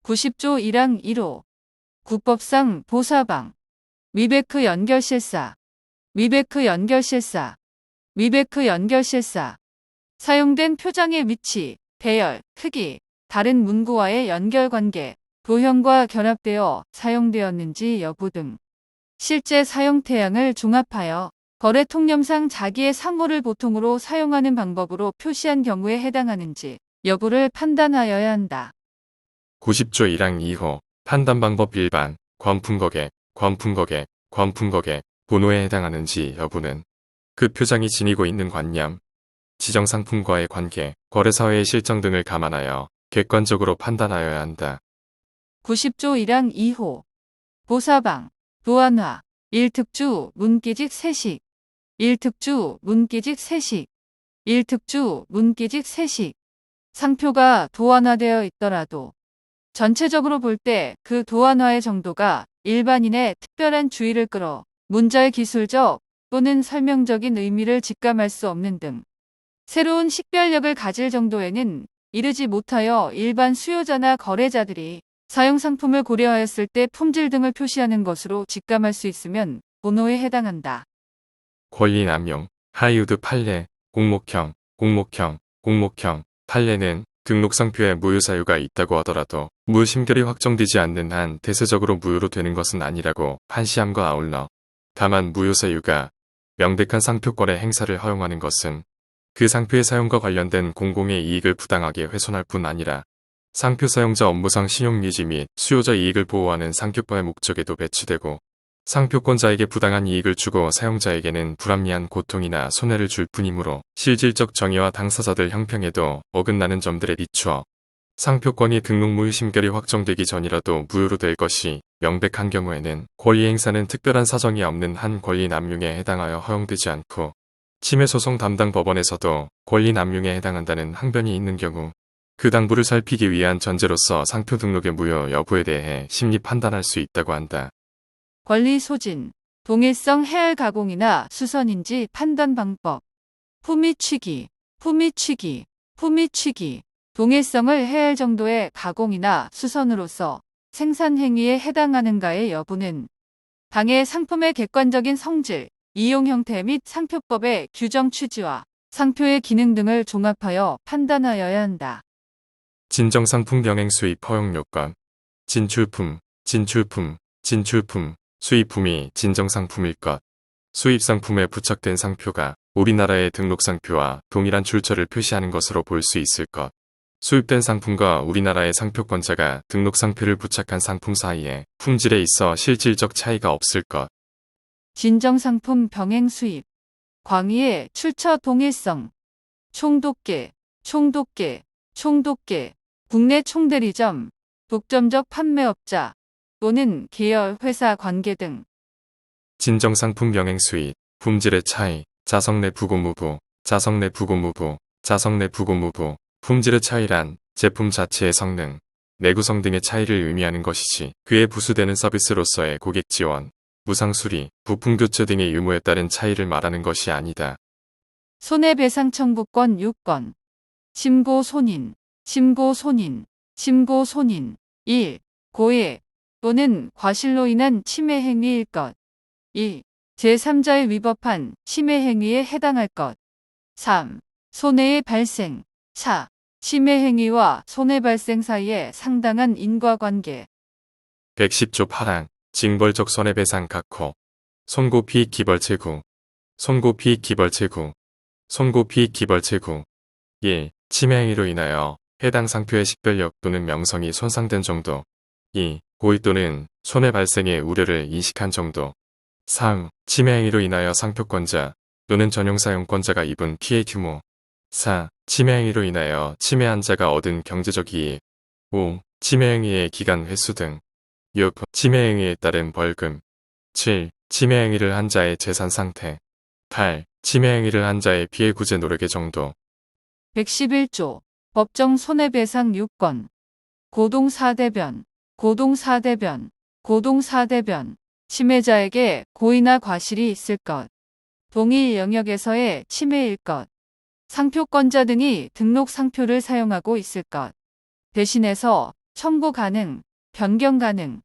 90조 1항 1호 국법상 보사방 위베크 연결실사 위베크 연결실사 위베크 연결실사 사용된 표장의 위치, 배열, 크기, 다른 문구와의 연결관계, 도형과 결합되어 사용되었는지 여부 등 실제 사용 태양을 종합하여 거래 통념상 자기의 상호를 보통으로 사용하는 방법으로 표시한 경우에 해당하는지 여부를 판단하여야 한다. 90조 1항 2호 판단 방법 일반, 권품거래, 권품거래, 권품거래, 번호에 해당하는지 여부는 그 표장이 지니고 있는 관념, 지정상품과의 관계, 거래사회의 실정 등을 감안하여 객관적으로 판단하여야 한다. 90조 1항 2호 보사방, 도안화, 1특주 문기직 세식 1특주 문기직 세식 1특주 문기직 세식 상표가 도안화되어 있더라도 전체적으로 볼 때 그 도안화의 정도가 일반인의 특별한 주의를 끌어 문자의 기술적 또는 설명적인 의미를 직감할 수 없는 등 새로운 식별력을 가질 정도에는 이르지 못하여 일반 수요자나 거래자들이 사용 상품을 고려하였을 때 품질 등을 표시하는 것으로 직감할 수 있으면 번호에 해당한다. 권리 남용, 하이우드 판례, 공목형, 공목형, 공목형, 판례는 등록상표에 무효 사유가 있다고 하더라도 무효 심결이 확정되지 않는 한 대세적으로 무효로 되는 것은 아니라고 판시함과 아울러 다만 무효 사유가 명백한 상표거래 행사를 허용하는 것은 그 상표의 사용과 관련된 공공의 이익을 부당하게 훼손할 뿐 아니라 상표 사용자 업무상 신용유지 및 수요자 이익을 보호하는 상표법의 목적에도 배치되고 상표권자에게 부당한 이익을 주고 사용자에게는 불합리한 고통이나 손해를 줄 뿐이므로 실질적 정의와 당사자들 형평에도 어긋나는 점들에 비추어 상표권이 등록 무효 심결이 확정되기 전이라도 무효로 될 것이 명백한 경우에는 권리 행사는 특별한 사정이 없는 한 권리 남용에 해당하여 허용되지 않고 침해소송 담당 법원에서도 권리 남용에 해당한다는 항변이 있는 경우 그 당부를 살피기 위한 전제로서 상표 등록의 무효 여부에 대해 심리 판단할 수 있다고 한다. 권리 소진, 동일성 해열 가공이나 수선인지 판단 방법, 품위 취기, 품위 취기, 품위 취기, 동일성을 해열 정도의 가공이나 수선으로서 생산 행위에 해당하는가의 여부는 당의 상품의 객관적인 성질, 이용 형태 및 상표법의 규정 취지와 상표의 기능 등을 종합하여 판단하여야 한다. 진정상품 병행 수입 허용 요건, 진출품, 진출품, 진출품, 수입품이 진정상품일 것, 수입상품에 부착된 상표가 우리나라의 등록상표와 동일한 출처를 표시하는 것으로 볼 수 있을 것, 수입된 상품과 우리나라의 상표권자가 등록상표를 부착한 상품 사이에 품질에 있어 실질적 차이가 없을 것, 진정상품 병행 수입, 광의의 출처 동일성, 총독계, 총독계, 총독계, 국내 총대리점, 독점적 판매업자 또는 계열 회사 관계 등 진정상품 병행 수입, 품질의 차이, 자석 내 부고무부, 자석 내 부고무부, 자석 내 부고무부, 품질의 차이란 제품 자체의 성능, 내구성 등의 차이를 의미하는 것이지 그에 부수되는 서비스로서의 고객 지원, 무상수리, 부품 교체 등의 유무에 따른 차이를 말하는 것이 아니다. 손해배상 청구권 6건, 침고손인, 침고손인, 침고손인 1. 고해 또는 과실로 인한 침해 행위일 것 2. 제3자에 위법한 침해 행위에 해당할 것 3. 손해의 발생 4. 침해 행위와 손해 발생 사이에 상당한 인과관계 110조 8항, 징벌적 손해배상 각호, 손고피익 기벌체구, 손고피익 기벌체구, 손고피익 기벌체구 1. 침해 행위로 인하여 해당 상표의 식별력 또는 명성이 손상된 정도 2. 고의 또는 손해 발생의 우려를 인식한 정도 3. 침해 행위로 인하여 상표권자 또는 전용사용권자가 입은 피해 규모 4. 침해 행위로 인하여 침해한 자가 얻은 경제적 이익 5. 침해 행위의 기간 횟수 등 6. 침해 행위에 따른 벌금 7. 침해 행위를 한 자의 재산 상태 8. 침해 행위를 한 자의 피해 구제 노력의 정도 111조 법정 손해배상 6건 고동사대변 고동사대변 고동사대변 침해자에게 고의나 과실이 있을 것 동일 영역에서의 침해일 것 상표권자 등이 등록 상표를 사용하고 있을 것 대신해서 청구 가능, 변경 가능,